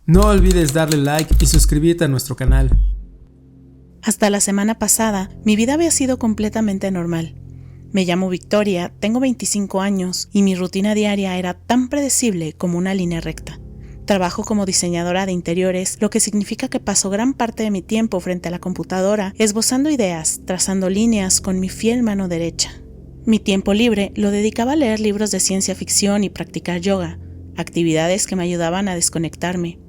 No olvides darle like y suscribirte a nuestro canal. Hasta la semana pasada, mi vida había sido completamente normal. Me llamo Victoria, tengo 25 años y mi rutina diaria era tan predecible como una línea recta. Trabajo como diseñadora de interiores, lo que significa que paso gran parte de mi tiempo frente a la computadora esbozando ideas, trazando líneas con mi fiel mano derecha. Mi tiempo libre lo dedicaba a leer libros de ciencia ficción y practicar yoga, actividades que me ayudaban a desconectarme.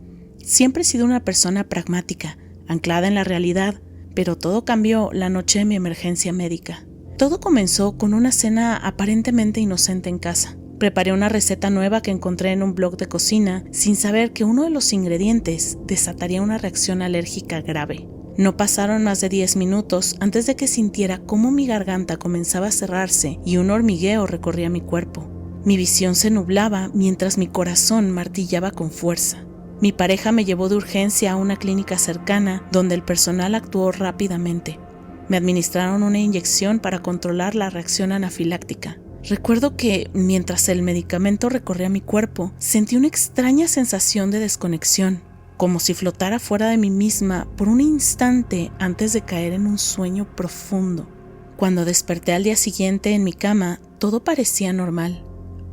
Siempre he sido una persona pragmática, anclada en la realidad, pero todo cambió la noche de mi emergencia médica. Todo comenzó con una cena aparentemente inocente en casa. Preparé una receta nueva que encontré en un blog de cocina sin saber que uno de los ingredientes desataría una reacción alérgica grave. No pasaron más de 10 minutos antes de que sintiera cómo mi garganta comenzaba a cerrarse y un hormigueo recorría mi cuerpo. Mi visión se nublaba mientras mi corazón martillaba con fuerza. Mi pareja me llevó de urgencia a una clínica cercana donde el personal actuó rápidamente. Me administraron una inyección para controlar la reacción anafiláctica. Recuerdo que, mientras el medicamento recorría mi cuerpo, sentí una extraña sensación de desconexión, como si flotara fuera de mí misma por un instante antes de caer en un sueño profundo. Cuando desperté al día siguiente en mi cama, todo parecía normal,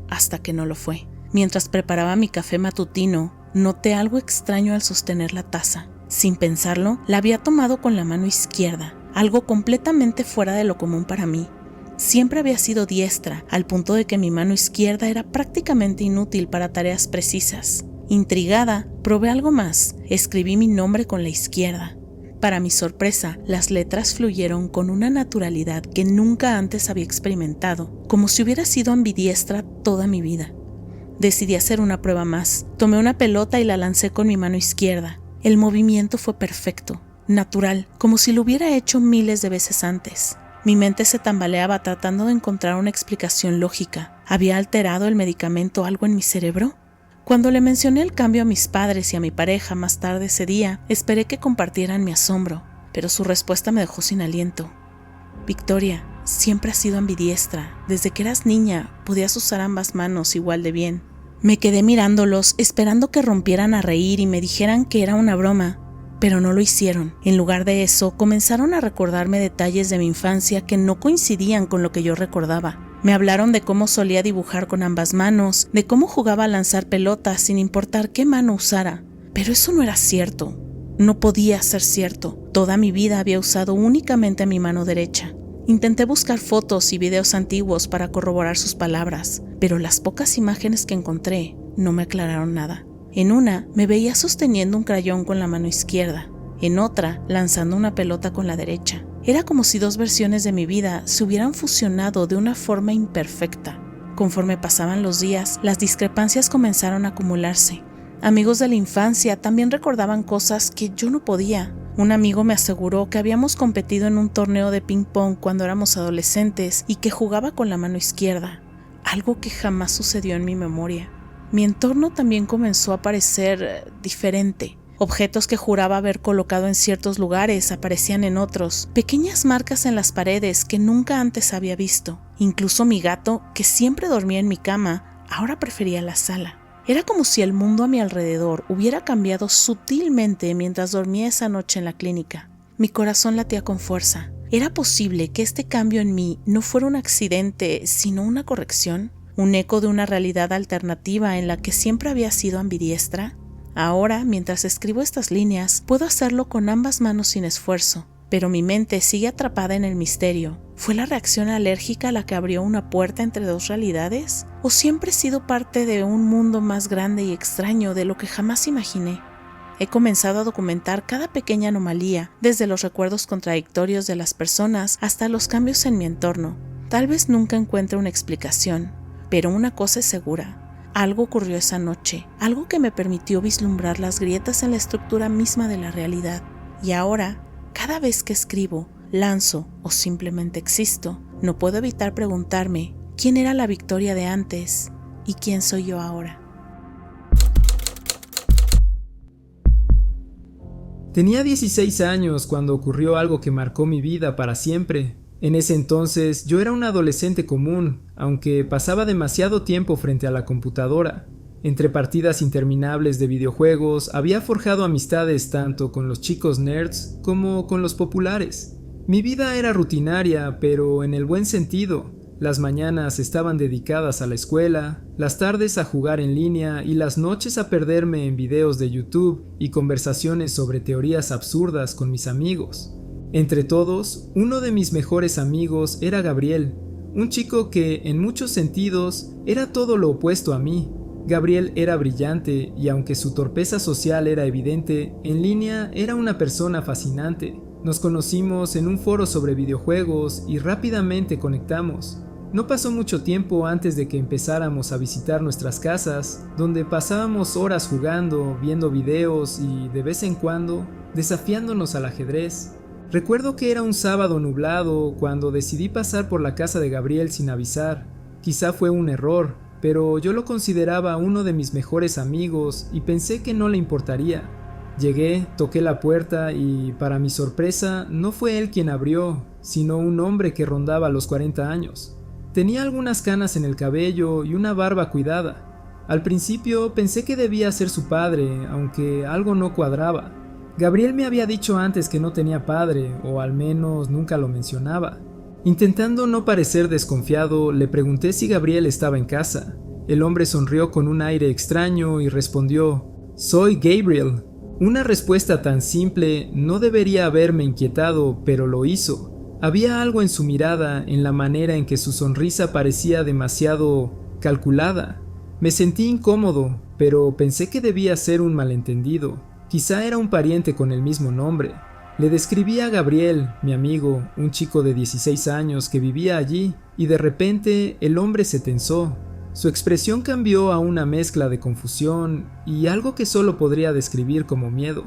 hasta que no lo fue. Mientras preparaba mi café matutino, noté algo extraño al sostener la taza. Sin pensarlo, la había tomado con la mano izquierda, algo completamente fuera de lo común para mí. Siempre había sido diestra, al punto de que mi mano izquierda era prácticamente inútil para tareas precisas. Intrigada, probé algo más. Escribí mi nombre con la izquierda. Para mi sorpresa, las letras fluyeron con una naturalidad que nunca antes había experimentado, como si hubiera sido ambidiestra toda mi vida. Decidí hacer una prueba más. Tomé una pelota y la lancé con mi mano izquierda. El movimiento fue perfecto, natural, como si lo hubiera hecho miles de veces antes. Mi mente se tambaleaba tratando de encontrar una explicación lógica. ¿Había alterado el medicamento algo en mi cerebro? Cuando le mencioné el cambio a mis padres y a mi pareja más tarde ese día, esperé que compartieran mi asombro, pero su respuesta me dejó sin aliento. Victoria, siempre has sido ambidiestra. Desde que eras niña, podías usar ambas manos igual de bien. Me quedé mirándolos, esperando que rompieran a reír y me dijeran que era una broma, pero no lo hicieron. En lugar de eso, comenzaron a recordarme detalles de mi infancia que no coincidían con lo que yo recordaba. Me hablaron de cómo solía dibujar con ambas manos, de cómo jugaba a lanzar pelotas sin importar qué mano usara. Pero eso no era cierto. No podía ser cierto. Toda mi vida había usado únicamente mi mano derecha. Intenté buscar fotos y videos antiguos para corroborar sus palabras, pero las pocas imágenes que encontré no me aclararon nada. En una, me veía sosteniendo un crayón con la mano izquierda, en otra, lanzando una pelota con la derecha. Era como si dos versiones de mi vida se hubieran fusionado de una forma imperfecta. Conforme pasaban los días, las discrepancias comenzaron a acumularse. Amigos de la infancia también recordaban cosas que yo no podía. Un amigo me aseguró que habíamos competido en un torneo de ping-pong cuando éramos adolescentes y que jugaba con la mano izquierda, algo que jamás sucedió en mi memoria. Mi entorno también comenzó a parecer diferente. Objetos que juraba haber colocado en ciertos lugares aparecían en otros, pequeñas marcas en las paredes que nunca antes había visto. Incluso mi gato, que siempre dormía en mi cama, ahora prefería la sala. Era como si el mundo a mi alrededor hubiera cambiado sutilmente mientras dormía esa noche en la clínica. Mi corazón latía con fuerza. ¿Era posible que este cambio en mí no fuera un accidente, sino una corrección? ¿Un eco de una realidad alternativa en la que siempre había sido ambidiestra? Ahora, mientras escribo estas líneas, puedo hacerlo con ambas manos sin esfuerzo, pero mi mente sigue atrapada en el misterio. ¿Fue la reacción alérgica la que abrió una puerta entre dos realidades? ¿O siempre he sido parte de un mundo más grande y extraño de lo que jamás imaginé? He comenzado a documentar cada pequeña anomalía, desde los recuerdos contradictorios de las personas hasta los cambios en mi entorno. Tal vez nunca encuentre una explicación, pero una cosa es segura. Algo ocurrió esa noche, algo que me permitió vislumbrar las grietas en la estructura misma de la realidad. Y ahora, cada vez que escribo, lanzo o simplemente existo, no puedo evitar preguntarme quién era la Victoria de antes y quién soy yo ahora. Tenía 16 años cuando ocurrió algo que marcó mi vida para siempre. En ese entonces yo era un adolescente común, aunque pasaba demasiado tiempo frente a la computadora. Entre partidas interminables de videojuegos, había forjado amistades tanto con los chicos nerds como con los populares. Mi vida era rutinaria, pero en el buen sentido. Las mañanas estaban dedicadas a la escuela, las tardes a jugar en línea y las noches a perderme en videos de YouTube y conversaciones sobre teorías absurdas con mis amigos. Entre todos, uno de mis mejores amigos era Gabriel, un chico que, en muchos sentidos, era todo lo opuesto a mí. Gabriel era brillante y aunque su torpeza social era evidente, en línea era una persona fascinante. Nos conocimos en un foro sobre videojuegos y rápidamente conectamos. No pasó mucho tiempo antes de que empezáramos a visitar nuestras casas, donde pasábamos horas jugando, viendo videos y, de vez en cuando, desafiándonos al ajedrez. Recuerdo que era un sábado nublado cuando decidí pasar por la casa de Gabriel sin avisar. Quizá fue un error, pero yo lo consideraba uno de mis mejores amigos y pensé que no le importaría. Llegué, toqué la puerta y, para mi sorpresa, no fue él quien abrió, sino un hombre que rondaba los 40 años. Tenía algunas canas en el cabello y una barba cuidada. Al principio pensé que debía ser su padre, aunque algo no cuadraba. Gabriel me había dicho antes que no tenía padre, o al menos nunca lo mencionaba. Intentando no parecer desconfiado, le pregunté si Gabriel estaba en casa. El hombre sonrió con un aire extraño y respondió: «Soy Gabriel». Una respuesta tan simple no debería haberme inquietado, pero lo hizo. Había algo en su mirada, en la manera en que su sonrisa parecía demasiado calculada. Me sentí incómodo, pero pensé que debía ser un malentendido. Quizá era un pariente con el mismo nombre. Le describí a Gabriel, mi amigo, un chico de 16 años que vivía allí, y de repente el hombre se tensó. Su expresión cambió a una mezcla de confusión y algo que solo podría describir como miedo.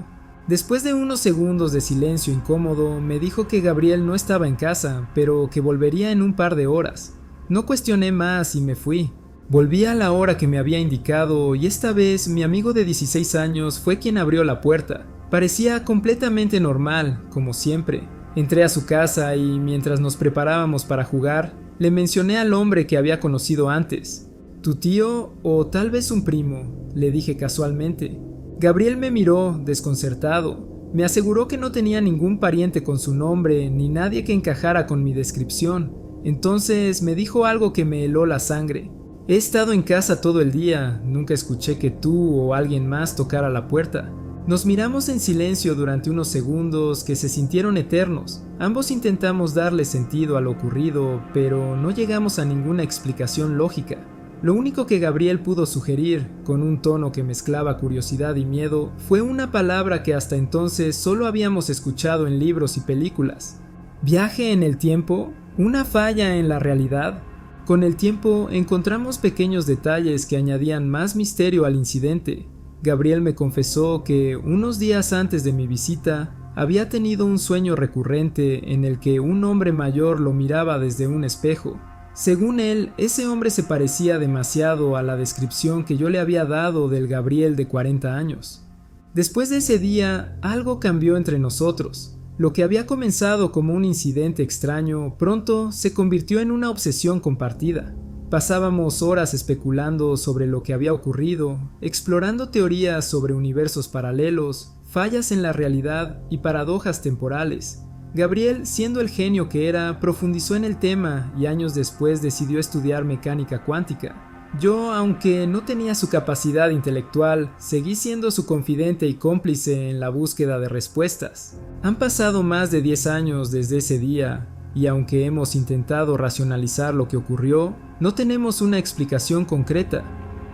Después de unos segundos de silencio incómodo, me dijo que Gabriel no estaba en casa, pero que volvería en un par de horas. No cuestioné más y me fui. Volví a la hora que me había indicado y esta vez mi amigo de 16 años fue quien abrió la puerta. Parecía completamente normal, como siempre. Entré a su casa y mientras nos preparábamos para jugar, le mencioné al hombre que había conocido antes. «¿Tu tío o tal vez un primo?», le dije casualmente. Gabriel me miró, desconcertado. Me aseguró que no tenía ningún pariente con su nombre, ni nadie que encajara con mi descripción. Entonces me dijo algo que me heló la sangre. «He estado en casa todo el día, nunca escuché que tú o alguien más tocara la puerta». Nos miramos en silencio durante unos segundos que se sintieron eternos. Ambos intentamos darle sentido a lo ocurrido, pero no llegamos a ninguna explicación lógica. Lo único que Gabriel pudo sugerir, con un tono que mezclaba curiosidad y miedo, fue una palabra que hasta entonces solo habíamos escuchado en libros y películas. ¿Viaje en el tiempo? ¿Una falla en la realidad? Con el tiempo encontramos pequeños detalles que añadían más misterio al incidente. Gabriel me confesó que unos días antes de mi visita había tenido un sueño recurrente en el que un hombre mayor lo miraba desde un espejo. Según él, ese hombre se parecía demasiado a la descripción que yo le había dado del Gabriel de 40 años. Después de ese día, algo cambió entre nosotros. Lo que había comenzado como un incidente extraño, pronto se convirtió en una obsesión compartida. Pasábamos horas especulando sobre lo que había ocurrido, explorando teorías sobre universos paralelos, fallas en la realidad y paradojas temporales. Gabriel, siendo el genio que era, profundizó en el tema y años después decidió estudiar mecánica cuántica. Yo, aunque no tenía su capacidad intelectual, seguí siendo su confidente y cómplice en la búsqueda de respuestas. Han pasado más de 10 años desde ese día, y aunque hemos intentado racionalizar lo que ocurrió, no tenemos una explicación concreta.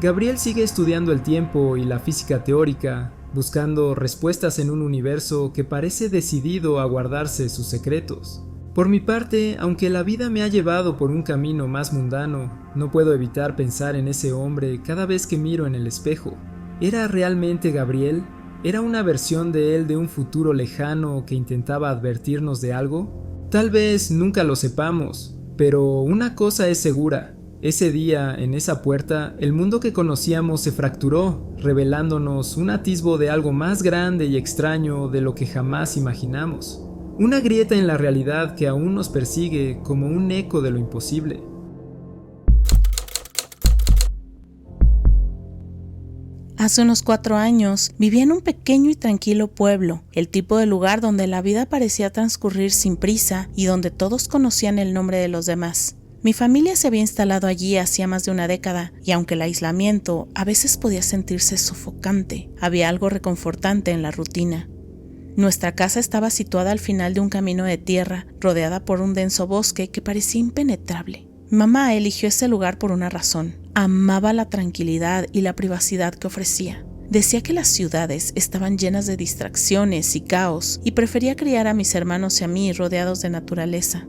Gabriel sigue estudiando el tiempo y la física teórica, buscando respuestas en un universo que parece decidido a guardarse sus secretos. Por mi parte, aunque la vida me ha llevado por un camino más mundano, no puedo evitar pensar en ese hombre cada vez que miro en el espejo. ¿Era realmente Gabriel? ¿Era una versión de él de un futuro lejano que intentaba advertirnos de algo? Tal vez nunca lo sepamos, pero una cosa es segura. Ese día, en esa puerta, el mundo que conocíamos se fracturó, revelándonos un atisbo de algo más grande y extraño de lo que jamás imaginamos. Una grieta en la realidad que aún nos persigue como un eco de lo imposible. Hace unos 4 años vivía en un pequeño y tranquilo pueblo, el tipo de lugar donde la vida parecía transcurrir sin prisa y donde todos conocían el nombre de los demás. Mi familia se había instalado allí hacía más de una década, y aunque el aislamiento a veces podía sentirse sofocante, había algo reconfortante en la rutina. Nuestra casa estaba situada al final de un camino de tierra, rodeada por un denso bosque que parecía impenetrable. Mamá eligió ese lugar por una razón. Amaba la tranquilidad y la privacidad que ofrecía. Decía que las ciudades estaban llenas de distracciones y caos, y prefería criar a mis hermanos y a mí rodeados de naturaleza.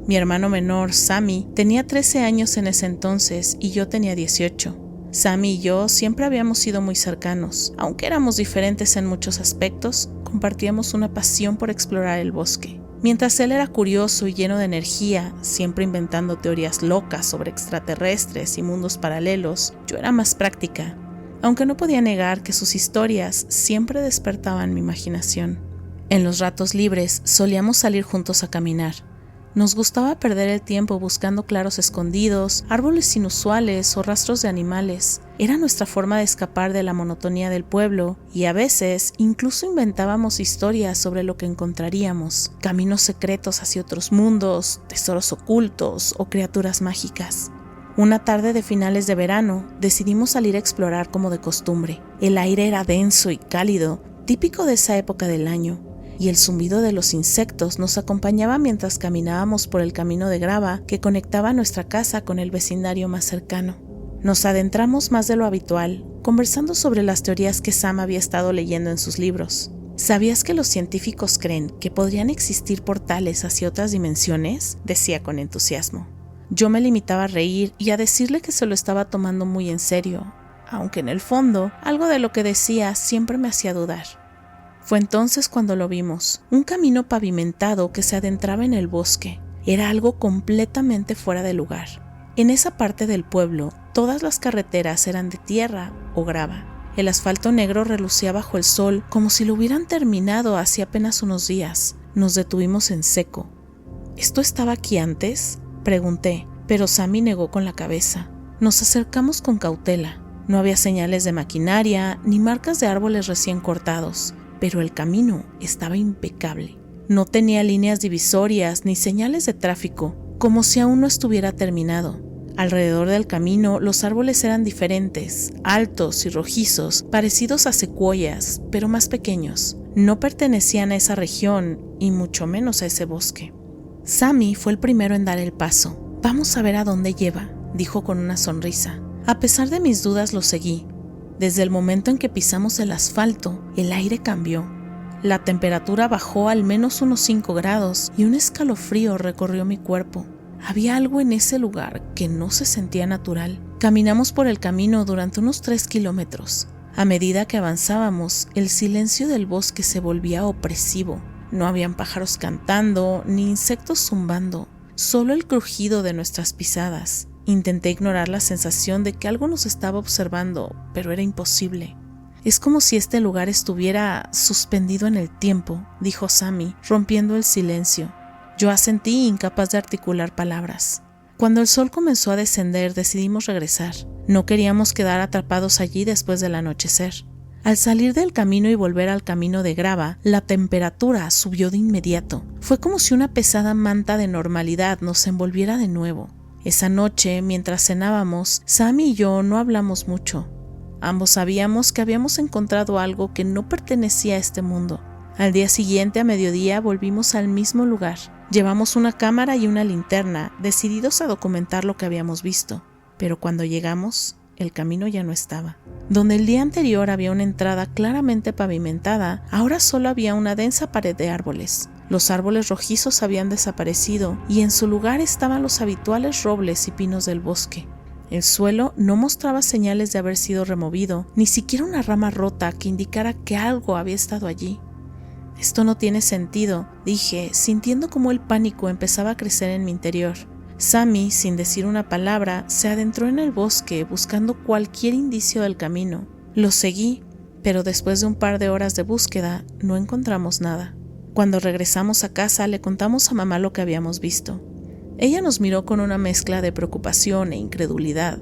Mi hermano menor, Sammy, tenía 13 años en ese entonces y yo tenía 18. Sammy y yo siempre habíamos sido muy cercanos. Aunque éramos diferentes en muchos aspectos, compartíamos una pasión por explorar el bosque. Mientras él era curioso y lleno de energía, siempre inventando teorías locas sobre extraterrestres y mundos paralelos, yo era más práctica, aunque no podía negar que sus historias siempre despertaban mi imaginación. En los ratos libres solíamos salir juntos a caminar. Nos gustaba perder el tiempo buscando claros escondidos, árboles inusuales o rastros de animales. Era nuestra forma de escapar de la monotonía del pueblo y a veces incluso inventábamos historias sobre lo que encontraríamos, caminos secretos hacia otros mundos, tesoros ocultos o criaturas mágicas. Una tarde de finales de verano decidimos salir a explorar como de costumbre. El aire era denso y cálido, típico de esa época del año, y el zumbido de los insectos nos acompañaba mientras caminábamos por el camino de grava que conectaba nuestra casa con el vecindario más cercano. Nos adentramos más de lo habitual, conversando sobre las teorías que Sam había estado leyendo en sus libros. ¿Sabías que los científicos creen que podrían existir portales hacia otras dimensiones?, decía con entusiasmo. Yo me limitaba a reír y a decirle que se lo estaba tomando muy en serio, aunque en el fondo algo de lo que decía siempre me hacía dudar. Fue entonces cuando lo vimos, un camino pavimentado que se adentraba en el bosque. Era algo completamente fuera de lugar. En esa parte del pueblo, todas las carreteras eran de tierra o grava. El asfalto negro relucía bajo el sol como si lo hubieran terminado hace apenas unos días. Nos detuvimos en seco. ¿Esto estaba aquí antes?, pregunté, pero Sammy negó con la cabeza. Nos acercamos con cautela. No había señales de maquinaria ni marcas de árboles recién cortados. Pero el camino estaba impecable. No tenía líneas divisorias ni señales de tráfico, como si aún no estuviera terminado. Alrededor del camino los árboles eran diferentes, altos y rojizos, parecidos a secuoyas, pero más pequeños. No pertenecían a esa región y mucho menos a ese bosque. Sammy fue el primero en dar el paso. «Vamos a ver a dónde lleva», dijo con una sonrisa. A pesar de mis dudas lo seguí. Desde el momento en que pisamos el asfalto, el aire cambió. La temperatura bajó al menos unos 5 grados y un escalofrío recorrió mi cuerpo. Había algo en ese lugar que no se sentía natural. Caminamos por el camino durante unos 3 kilómetros. A medida que avanzábamos, el silencio del bosque se volvía opresivo. No habían pájaros cantando ni insectos zumbando, solo el crujido de nuestras pisadas. Intenté ignorar la sensación de que algo nos estaba observando, pero era imposible. «Es como si este lugar estuviera suspendido en el tiempo», dijo Sammy, rompiendo el silencio. Yo asentí, incapaz de articular palabras. Cuando el sol comenzó a descender, decidimos regresar. No queríamos quedar atrapados allí después del anochecer. Al salir del camino y volver al camino de grava, la temperatura subió de inmediato. Fue como si una pesada manta de normalidad nos envolviera de nuevo. Esa noche, mientras cenábamos, Sammy y yo no hablamos mucho. Ambos sabíamos que habíamos encontrado algo que no pertenecía a este mundo. Al día siguiente, a mediodía, volvimos al mismo lugar. Llevamos una cámara y una linterna, decididos a documentar lo que habíamos visto. Pero cuando llegamos, el camino ya no estaba. Donde el día anterior había una entrada claramente pavimentada, ahora solo había una densa pared de árboles. Los árboles rojizos habían desaparecido y en su lugar estaban los habituales robles y pinos del bosque. El suelo no mostraba señales de haber sido removido, ni siquiera una rama rota que indicara que algo había estado allí. «Esto no tiene sentido», dije, sintiendo cómo el pánico empezaba a crecer en mi interior. Sammy, sin decir una palabra, se adentró en el bosque buscando cualquier indicio del camino. Lo seguí, pero después de un par de horas de búsqueda, no encontramos nada. Cuando regresamos a casa, le contamos a mamá lo que habíamos visto. Ella nos miró con una mezcla de preocupación e incredulidad.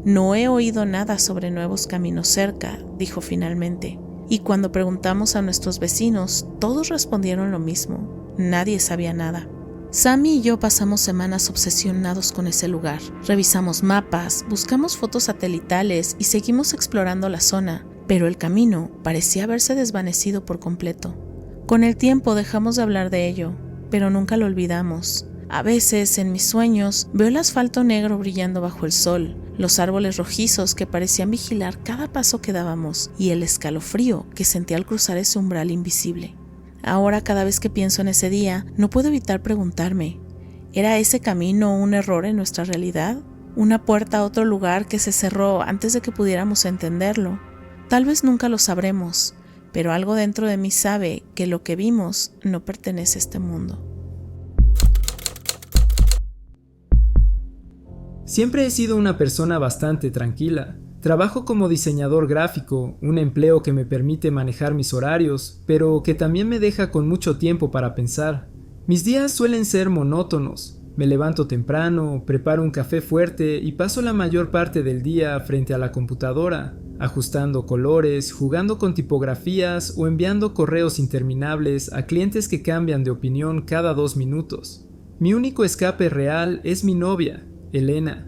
No he oído nada sobre nuevos caminos cerca, dijo finalmente. Y cuando preguntamos a nuestros vecinos, todos respondieron lo mismo. Nadie sabía nada. Sammy y yo pasamos semanas obsesionados con ese lugar. Revisamos mapas, buscamos fotos satelitales y seguimos explorando la zona, pero el camino parecía haberse desvanecido por completo. Con el tiempo dejamos de hablar de ello, pero nunca lo olvidamos. A veces, en mis sueños, veo el asfalto negro brillando bajo el sol, los árboles rojizos que parecían vigilar cada paso que dábamos y el escalofrío que sentía al cruzar ese umbral invisible. Ahora, cada vez que pienso en ese día, no puedo evitar preguntarme, ¿era ese camino un error en nuestra realidad? ¿Una puerta a otro lugar que se cerró antes de que pudiéramos entenderlo? Tal vez nunca lo sabremos, pero algo dentro de mí sabe que lo que vimos no pertenece a este mundo. Siempre he sido una persona bastante tranquila. Trabajo como diseñador gráfico, un empleo que me permite manejar mis horarios, pero que también me deja con mucho tiempo para pensar. Mis días suelen ser monótonos. Me levanto temprano, preparo un café fuerte y paso la mayor parte del día frente a la computadora, ajustando colores, jugando con tipografías o enviando correos interminables a clientes que cambian de opinión cada 2 minutos. Mi único escape real es mi novia, Elena.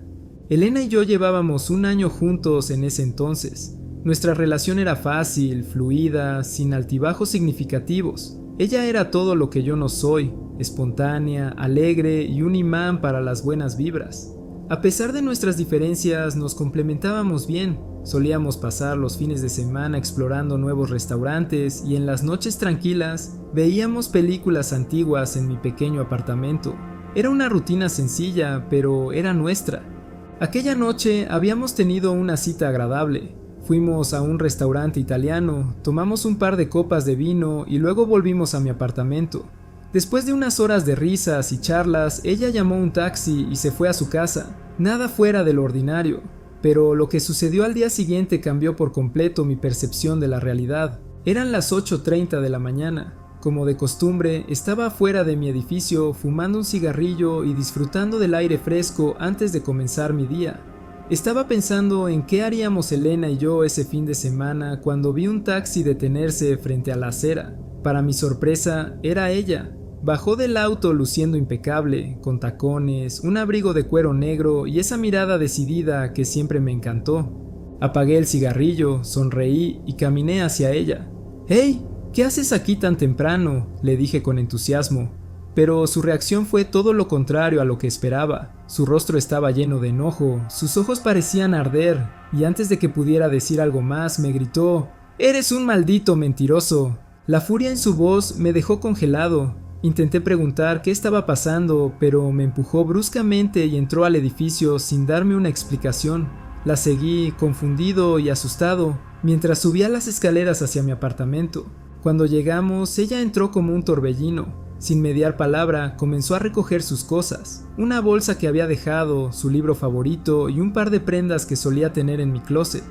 Elena y yo llevábamos 1 año juntos en ese entonces. Nuestra relación era fácil, fluida, sin altibajos significativos. Ella era todo lo que yo no soy, espontánea, alegre y un imán para las buenas vibras. A pesar de nuestras diferencias, nos complementábamos bien. Solíamos pasar los fines de semana explorando nuevos restaurantes y en las noches tranquilas veíamos películas antiguas en mi pequeño apartamento. Era una rutina sencilla, pero era nuestra. Aquella noche habíamos tenido una cita agradable. Fuimos a un restaurante italiano, tomamos un par de copas de vino y luego volvimos a mi apartamento. Después de unas horas de risas y charlas, ella llamó un taxi y se fue a su casa. Nada fuera de lo ordinario, pero lo que sucedió al día siguiente cambió por completo mi percepción de la realidad. Eran las 8:30 de la mañana. Como de costumbre, estaba afuera de mi edificio fumando un cigarrillo y disfrutando del aire fresco antes de comenzar mi día. Estaba pensando en qué haríamos Elena y yo ese fin de semana cuando vi un taxi detenerse frente a la acera. Para mi sorpresa, era ella. Bajó del auto luciendo impecable, con tacones, un abrigo de cuero negro y esa mirada decidida que siempre me encantó. Apagué el cigarrillo, sonreí y caminé hacia ella. ¡Hey! ¿Qué haces aquí tan temprano?, le dije con entusiasmo, pero su reacción fue todo lo contrario a lo que esperaba. Su rostro estaba lleno de enojo, sus ojos parecían arder, y antes de que pudiera decir algo más me gritó: «¡Eres un maldito mentiroso!». La furia en su voz me dejó congelado. Intenté preguntar qué estaba pasando, pero me empujó bruscamente y entró al edificio sin darme una explicación. La seguí, confundido y asustado, mientras subía las escaleras hacia mi apartamento. Cuando llegamos, ella entró como un torbellino. Sin mediar palabra, comenzó a recoger sus cosas. Una bolsa que había dejado, su libro favorito y un par de prendas que solía tener en mi closet.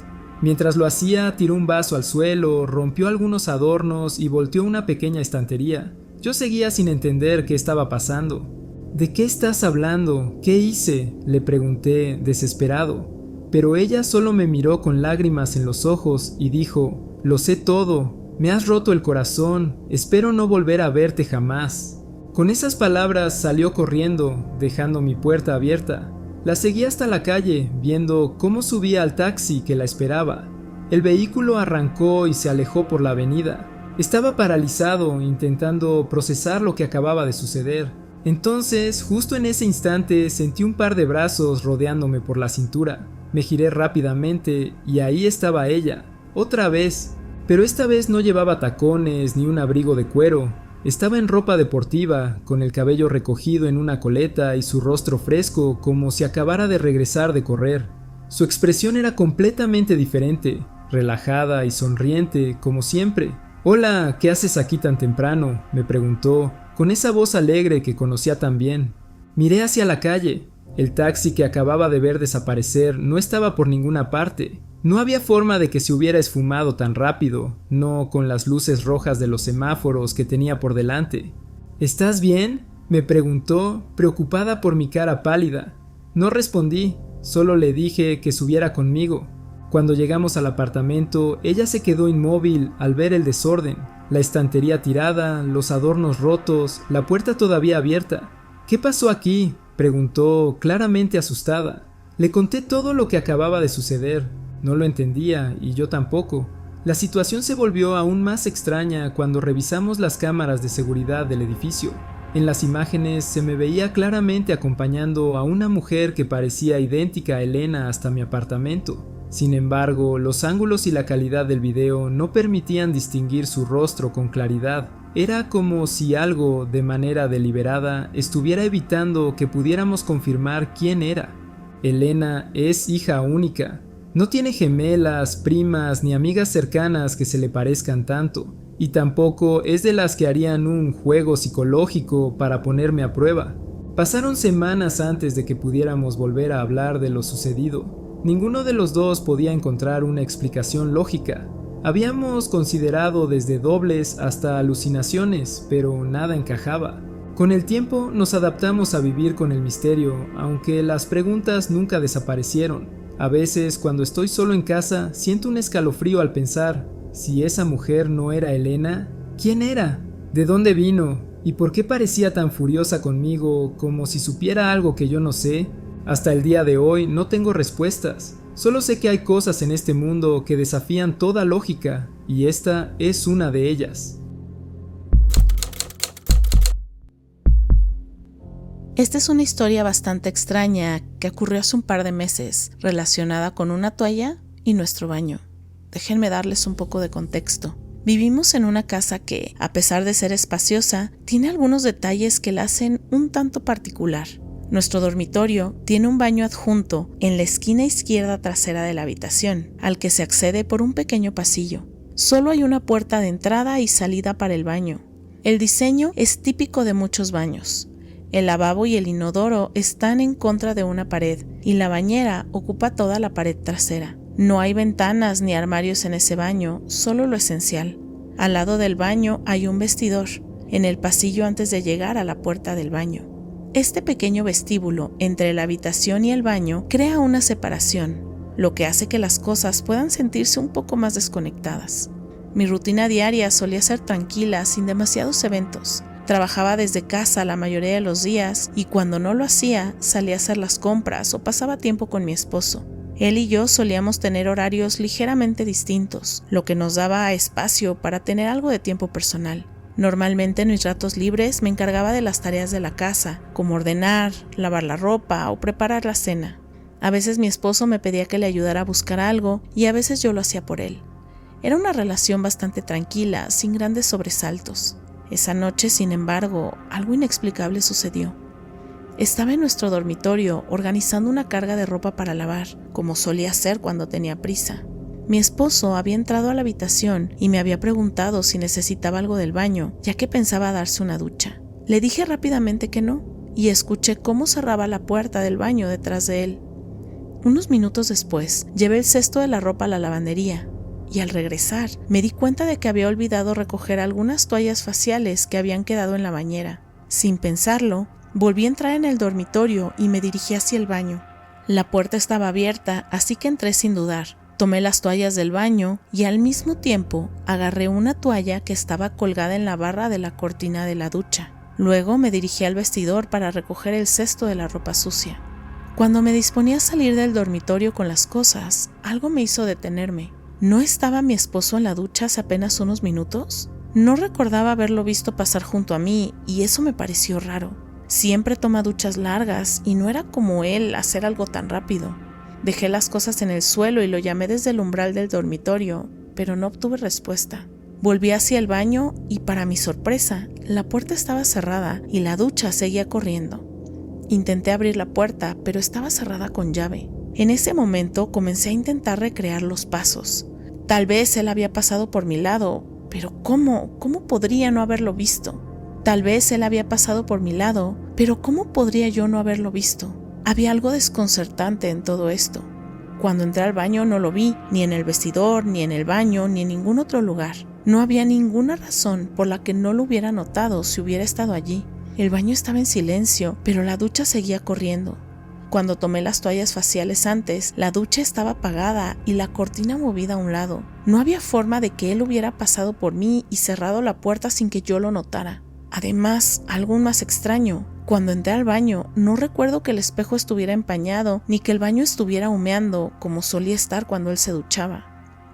Mientras lo hacía, tiró un vaso al suelo, rompió algunos adornos y volteó una pequeña estantería. Yo seguía sin entender qué estaba pasando. «¿De qué estás hablando? ¿Qué hice?», le pregunté, desesperado. Pero ella solo me miró con lágrimas en los ojos y dijo: «Lo sé todo. Me has roto el corazón, espero no volver a verte jamás». Con esas palabras salió corriendo, dejando mi puerta abierta. La seguí hasta la calle, viendo cómo subía al taxi que la esperaba. El vehículo arrancó y se alejó por la avenida. Estaba paralizado, intentando procesar lo que acababa de suceder. Entonces, justo en ese instante, sentí un par de brazos rodeándome por la cintura. Me giré rápidamente y ahí estaba ella, otra vez. Pero esta vez no llevaba tacones ni un abrigo de cuero. Estaba en ropa deportiva, con el cabello recogido en una coleta y su rostro fresco como si acabara de regresar de correr. Su expresión era completamente diferente, relajada y sonriente, como siempre. «Hola, ¿qué haces aquí tan temprano?», me preguntó, con esa voz alegre que conocía tan bien. Miré hacia la calle. El taxi que acababa de ver desaparecer no estaba por ninguna parte. No había forma de que se hubiera esfumado tan rápido, no con las luces rojas de los semáforos que tenía por delante. «¿Estás bien?», me preguntó, preocupada por mi cara pálida. No respondí. Solo le dije que subiera conmigo. Cuando llegamos al apartamento, ella se quedó inmóvil al ver el desorden, la estantería tirada, los adornos rotos, la puerta todavía abierta. ¿Qué pasó aquí?, preguntó, claramente asustada. Le conté todo lo que acababa de suceder. No lo entendía y yo tampoco. La situación se volvió aún más extraña cuando revisamos las cámaras de seguridad del edificio. En las imágenes se me veía claramente acompañando a una mujer que parecía idéntica a Elena hasta mi apartamento. Sin embargo, los ángulos y la calidad del video no permitían distinguir su rostro con claridad. Era como si algo, de manera deliberada, estuviera evitando que pudiéramos confirmar quién era. Elena es hija única. No tiene gemelas, primas ni amigas cercanas que se le parezcan tanto, y tampoco es de las que harían un juego psicológico para ponerme a prueba. Pasaron semanas antes de que pudiéramos volver a hablar de lo sucedido. Ninguno de los dos podía encontrar una explicación lógica. Habíamos considerado desde dobles hasta alucinaciones, pero nada encajaba. Con el tiempo nos adaptamos a vivir con el misterio, aunque las preguntas nunca desaparecieron. A veces, cuando estoy solo en casa, siento un escalofrío al pensar, si esa mujer no era Elena, ¿quién era? ¿De dónde vino? ¿Y por qué parecía tan furiosa conmigo, como si supiera algo que yo no sé? Hasta el día de hoy no tengo respuestas. Solo sé que hay cosas en este mundo que desafían toda lógica, y esta es una de ellas. Esta es una historia bastante extraña que ocurrió hace un par de meses, relacionada con una toalla y nuestro baño. Déjenme darles un poco de contexto. Vivimos en una casa que, a pesar de ser espaciosa, tiene algunos detalles que la hacen un tanto particular. Nuestro dormitorio tiene un baño adjunto en la esquina izquierda trasera de la habitación, al que se accede por un pequeño pasillo. Solo hay una puerta de entrada y salida para el baño. El diseño es típico de muchos baños. El lavabo y el inodoro están en contra de una pared y la bañera ocupa toda la pared trasera. No hay ventanas ni armarios en ese baño, solo lo esencial. Al lado del baño hay un vestidor, en el pasillo antes de llegar a la puerta del baño. Este pequeño vestíbulo entre la habitación y el baño crea una separación, lo que hace que las cosas puedan sentirse un poco más desconectadas. Mi rutina diaria solía ser tranquila, sin demasiados eventos. Trabajaba desde casa la mayoría de los días y cuando no lo hacía, salía a hacer las compras o pasaba tiempo con mi esposo. Él y yo solíamos tener horarios ligeramente distintos, lo que nos daba espacio para tener algo de tiempo personal. Normalmente en mis ratos libres me encargaba de las tareas de la casa, como ordenar, lavar la ropa o preparar la cena. A veces mi esposo me pedía que le ayudara a buscar algo y a veces yo lo hacía por él. Era una relación bastante tranquila, sin grandes sobresaltos. Esa noche, sin embargo, algo inexplicable sucedió. Estaba en nuestro dormitorio organizando una carga de ropa para lavar, como solía hacer cuando tenía prisa. Mi esposo había entrado a la habitación y me había preguntado si necesitaba algo del baño, ya que pensaba darse una ducha. Le dije rápidamente que no, y escuché cómo cerraba la puerta del baño detrás de él. Unos minutos después, llevé el cesto de la ropa a la lavandería. Y al regresar, me di cuenta de que había olvidado recoger algunas toallas faciales que habían quedado en la bañera. Sin pensarlo, volví a entrar en el dormitorio y me dirigí hacia el baño. La puerta estaba abierta, así que entré sin dudar. Tomé las toallas del baño y al mismo tiempo agarré una toalla que estaba colgada en la barra de la cortina de la ducha. Luego me dirigí al vestidor para recoger el cesto de la ropa sucia. Cuando me disponía a salir del dormitorio con las cosas, algo me hizo detenerme. ¿No estaba mi esposo en la ducha hace apenas unos minutos? No recordaba haberlo visto pasar junto a mí y eso me pareció raro. Siempre toma duchas largas y no era como él hacer algo tan rápido. Dejé las cosas en el suelo y lo llamé desde el umbral del dormitorio, pero no obtuve respuesta. Volví hacia el baño y para mi sorpresa, la puerta estaba cerrada y la ducha seguía corriendo. Intenté abrir la puerta, pero estaba cerrada con llave. En ese momento comencé a intentar recrear los pasos. Tal vez él había pasado por mi lado, pero ¿cómo podría no haberlo visto? Tal vez él había pasado por mi lado, pero ¿cómo podría yo no haberlo visto? Había algo desconcertante en todo esto. Cuando entré al baño no lo vi, ni en el vestidor, ni en el baño, ni en ningún otro lugar. No había ninguna razón por la que no lo hubiera notado si hubiera estado allí. El baño estaba en silencio, pero la ducha seguía corriendo. Cuando tomé las toallas faciales antes, la ducha estaba apagada y la cortina movida a un lado. No había forma de que él hubiera pasado por mí y cerrado la puerta sin que yo lo notara. Además, algo más extraño, cuando entré al baño, no recuerdo que el espejo estuviera empañado ni que el baño estuviera humeando como solía estar cuando él se duchaba.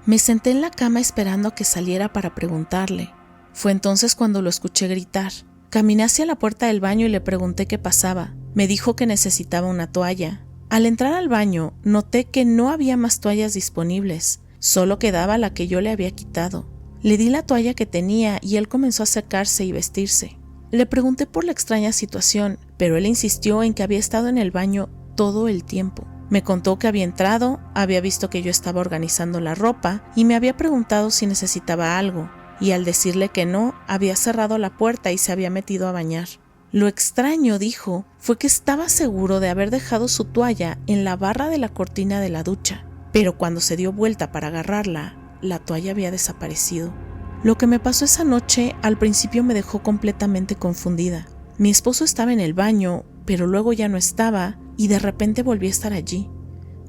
Me senté en la cama esperando a que saliera para preguntarle. Fue entonces cuando lo escuché gritar. Caminé hacia la puerta del baño y le pregunté qué pasaba. Me dijo que necesitaba una toalla. Al entrar al baño, noté que no había más toallas disponibles, solo quedaba la que yo le había quitado. Le di la toalla que tenía y él comenzó a secarse y vestirse. Le pregunté por la extraña situación, pero él insistió en que había estado en el baño todo el tiempo. Me contó que había entrado, había visto que yo estaba organizando la ropa y me había preguntado si necesitaba algo, y al decirle que no, había cerrado la puerta y se había metido a bañar. Lo extraño, dijo, fue que estaba seguro de haber dejado su toalla en la barra de la cortina de la ducha, pero cuando se dio vuelta para agarrarla, la toalla había desaparecido. Lo que me pasó esa noche al principio me dejó completamente confundida. Mi esposo estaba en el baño, pero luego ya no estaba y de repente volvió a estar allí.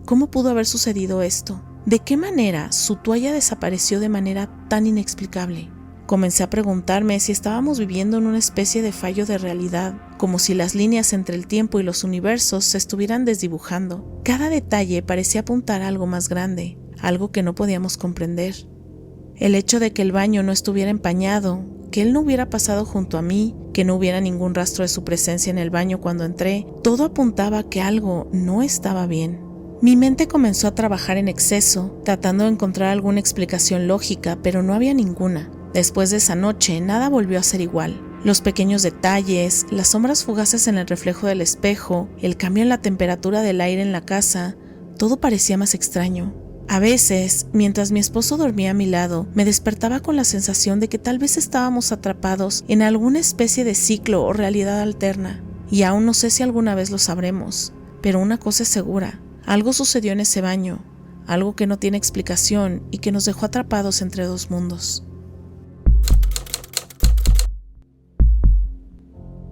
¿Cómo pudo haber sucedido esto? ¿De qué manera su toalla desapareció de manera tan inexplicable? Comencé a preguntarme si estábamos viviendo en una especie de fallo de realidad, como si las líneas entre el tiempo y los universos se estuvieran desdibujando. Cada detalle parecía apuntar a algo más grande, algo que no podíamos comprender. El hecho de que el baño no estuviera empañado, que él no hubiera pasado junto a mí, que no hubiera ningún rastro de su presencia en el baño cuando entré, todo apuntaba a que algo no estaba bien. Mi mente comenzó a trabajar en exceso, tratando de encontrar alguna explicación lógica, pero no había ninguna. Después de esa noche, nada volvió a ser igual. Los pequeños detalles, las sombras fugaces en el reflejo del espejo, el cambio en la temperatura del aire en la casa, todo parecía más extraño. A veces, mientras mi esposo dormía a mi lado, me despertaba con la sensación de que tal vez estábamos atrapados en alguna especie de ciclo o realidad alterna. Y aún no sé si alguna vez lo sabremos, pero una cosa es segura, algo sucedió en ese baño, algo que no tiene explicación y que nos dejó atrapados entre dos mundos.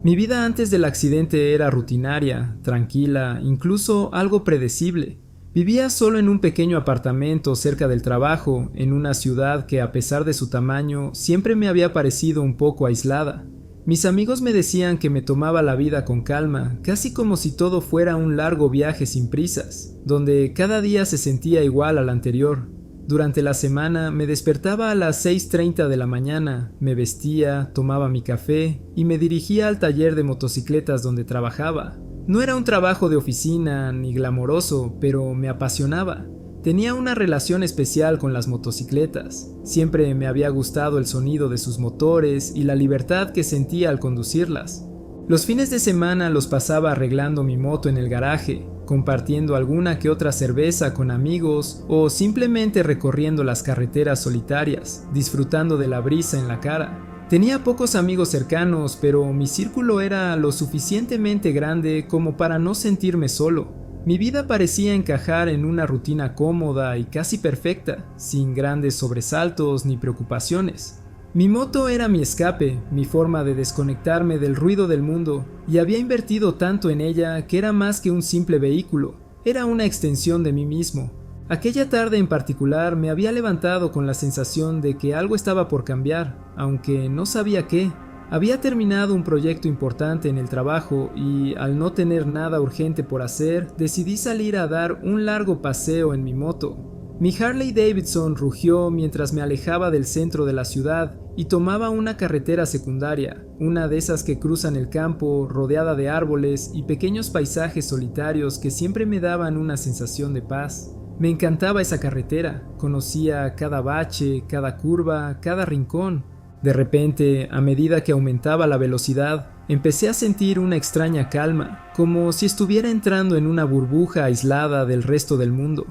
Mi vida antes del accidente era rutinaria, tranquila, incluso algo predecible. Vivía solo en un pequeño apartamento cerca del trabajo, en una ciudad que a pesar de su tamaño siempre me había parecido un poco aislada. Mis amigos me decían que me tomaba la vida con calma, casi como si todo fuera un largo viaje sin prisas, donde cada día se sentía igual al anterior. Durante la semana me despertaba a las 6:30 de la mañana, me vestía, tomaba mi café y me dirigía al taller de motocicletas donde trabajaba. No era un trabajo de oficina ni glamoroso, pero me apasionaba. Tenía una relación especial con las motocicletas. Siempre me había gustado el sonido de sus motores y la libertad que sentía al conducirlas. Los fines de semana los pasaba arreglando mi moto en el garaje, compartiendo alguna que otra cerveza con amigos o simplemente recorriendo las carreteras solitarias, disfrutando de la brisa en la cara. Tenía pocos amigos cercanos, pero mi círculo era lo suficientemente grande como para no sentirme solo. Mi vida parecía encajar en una rutina cómoda y casi perfecta, sin grandes sobresaltos ni preocupaciones. Mi moto era mi escape, mi forma de desconectarme del ruido del mundo, y había invertido tanto en ella que era más que un simple vehículo, era una extensión de mí mismo. Aquella tarde en particular me había levantado con la sensación de que algo estaba por cambiar, aunque no sabía qué. Había terminado un proyecto importante en el trabajo y, al no tener nada urgente por hacer, decidí salir a dar un largo paseo en mi moto. Mi Harley Davidson rugió mientras me alejaba del centro de la ciudad y tomaba una carretera secundaria, una de esas que cruzan el campo, rodeada de árboles y pequeños paisajes solitarios que siempre me daban una sensación de paz. Me encantaba esa carretera, conocía cada bache, cada curva, cada rincón. De repente, a medida que aumentaba la velocidad, empecé a sentir una extraña calma, como si estuviera entrando en una burbuja aislada del resto del mundo.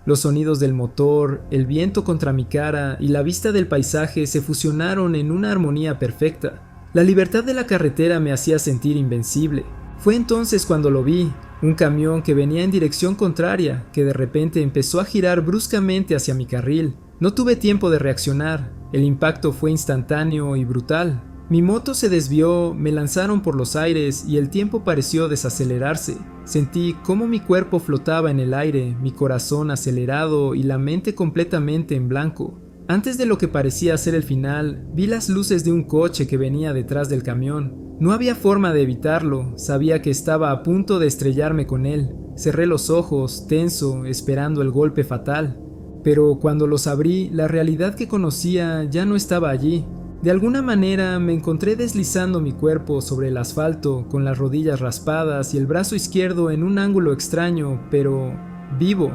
Los sonidos del motor, el viento contra mi cara y la vista del paisaje se fusionaron en una armonía perfecta. La libertad de la carretera me hacía sentir invencible. Fue entonces cuando lo vi, un camión que venía en dirección contraria, que de repente empezó a girar bruscamente hacia mi carril. No tuve tiempo de reaccionar, el impacto fue instantáneo y brutal. Mi moto se desvió, me lanzaron por los aires y el tiempo pareció desacelerarse. Sentí cómo mi cuerpo flotaba en el aire, mi corazón acelerado y la mente completamente en blanco. Antes de lo que parecía ser el final, vi las luces de un coche que venía detrás del camión. No había forma de evitarlo, sabía que estaba a punto de estrellarme con él. Cerré los ojos, tenso, esperando el golpe fatal. Pero cuando los abrí, la realidad que conocía ya no estaba allí. De alguna manera me encontré deslizando mi cuerpo sobre el asfalto, con las rodillas raspadas y el brazo izquierdo en un ángulo extraño, pero vivo.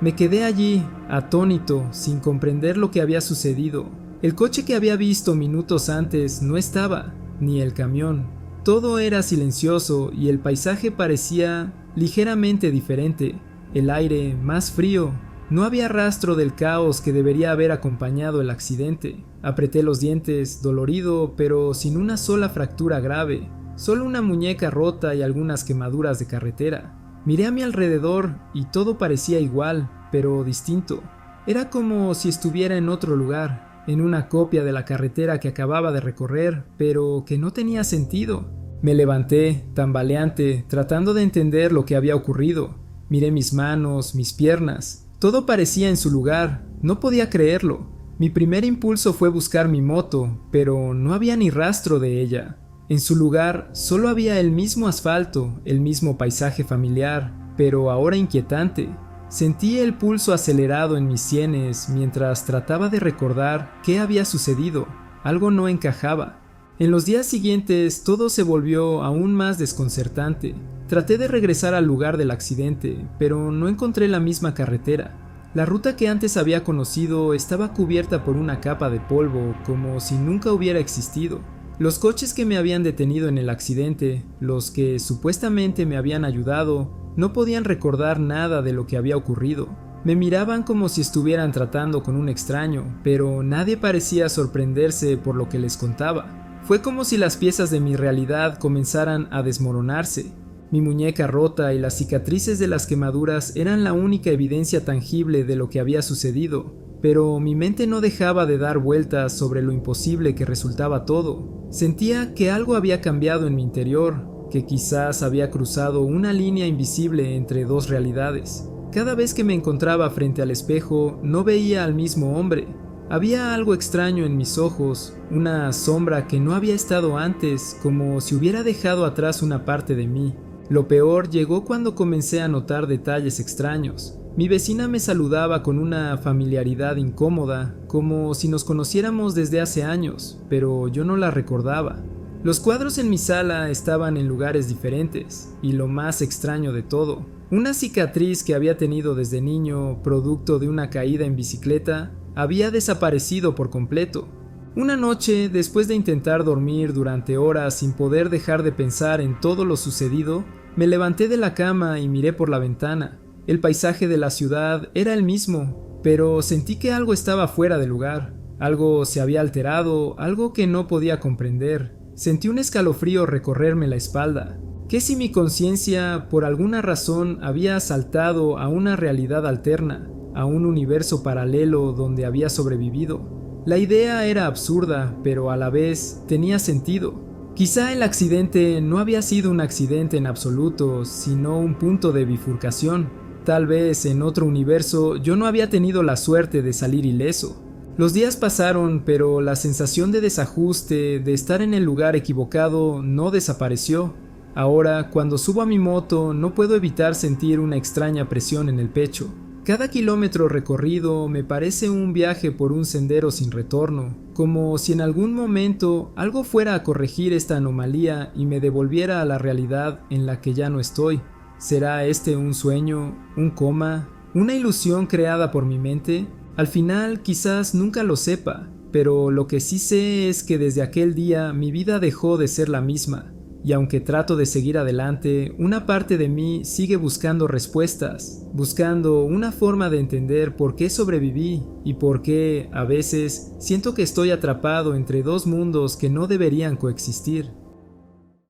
Me quedé allí, atónito, sin comprender lo que había sucedido. El coche que había visto minutos antes no estaba, ni el camión. Todo era silencioso y el paisaje parecía ligeramente diferente. El aire más frío. No había rastro del caos que debería haber acompañado el accidente. Apreté los dientes, dolorido, pero sin una sola fractura grave. Solo una muñeca rota y algunas quemaduras de carretera. Miré a mi alrededor y todo parecía igual, pero distinto. Era como si estuviera en otro lugar, en una copia de la carretera que acababa de recorrer, pero que no tenía sentido. Me levanté, tambaleante, tratando de entender lo que había ocurrido. Miré mis manos, mis piernas. Todo parecía en su lugar, no podía creerlo. Mi primer impulso fue buscar mi moto, pero no había ni rastro de ella. En su lugar solo había el mismo asfalto, el mismo paisaje familiar, pero ahora inquietante. Sentí el pulso acelerado en mis sienes mientras trataba de recordar qué había sucedido. Algo no encajaba. En los días siguientes todo se volvió aún más desconcertante. Traté de regresar al lugar del accidente, pero no encontré la misma carretera. La ruta que antes había conocido estaba cubierta por una capa de polvo, como si nunca hubiera existido. Los coches que me habían detenido en el accidente, los que supuestamente me habían ayudado, no podían recordar nada de lo que había ocurrido. Me miraban como si estuvieran tratando con un extraño, pero nadie parecía sorprenderse por lo que les contaba. Fue como si las piezas de mi realidad comenzaran a desmoronarse. Mi muñeca rota y las cicatrices de las quemaduras eran la única evidencia tangible de lo que había sucedido, pero mi mente no dejaba de dar vueltas sobre lo imposible que resultaba todo. Sentía que algo había cambiado en mi interior, que quizás había cruzado una línea invisible entre dos realidades. Cada vez que me encontraba frente al espejo, no veía al mismo hombre. Había algo extraño en mis ojos, una sombra que no había estado antes, como si hubiera dejado atrás una parte de mí. Lo peor llegó cuando comencé a notar detalles extraños. Mi vecina me saludaba con una familiaridad incómoda, como si nos conociéramos desde hace años, pero yo no la recordaba. Los cuadros en mi sala estaban en lugares diferentes, y lo más extraño de todo, una cicatriz que había tenido desde niño, producto de una caída en bicicleta, había desaparecido por completo. Una noche, después de intentar dormir durante horas sin poder dejar de pensar en todo lo sucedido, me levanté de la cama y miré por la ventana. El paisaje de la ciudad era el mismo, pero sentí que algo estaba fuera de lugar. Algo se había alterado, algo que no podía comprender. Sentí un escalofrío recorrerme la espalda. ¿Qué si mi conciencia, por alguna razón, había saltado a una realidad alterna, a un universo paralelo donde había sobrevivido? La idea era absurda, pero a la vez tenía sentido. Quizá el accidente no había sido un accidente en absoluto, sino un punto de bifurcación. Tal vez en otro universo yo no había tenido la suerte de salir ileso. Los días pasaron, pero la sensación de desajuste, de estar en el lugar equivocado, no desapareció. Ahora, cuando subo a mi moto, no puedo evitar sentir una extraña presión en el pecho. Cada kilómetro recorrido me parece un viaje por un sendero sin retorno, como si en algún momento algo fuera a corregir esta anomalía y me devolviera a la realidad en la que ya no estoy. ¿Será este un sueño, un coma, una ilusión creada por mi mente? Al final quizás nunca lo sepa, pero lo que sí sé es que desde aquel día mi vida dejó de ser la misma. Y aunque trato de seguir adelante, una parte de mí sigue buscando respuestas, buscando una forma de entender por qué sobreviví y por qué, a veces, siento que estoy atrapado entre dos mundos que no deberían coexistir.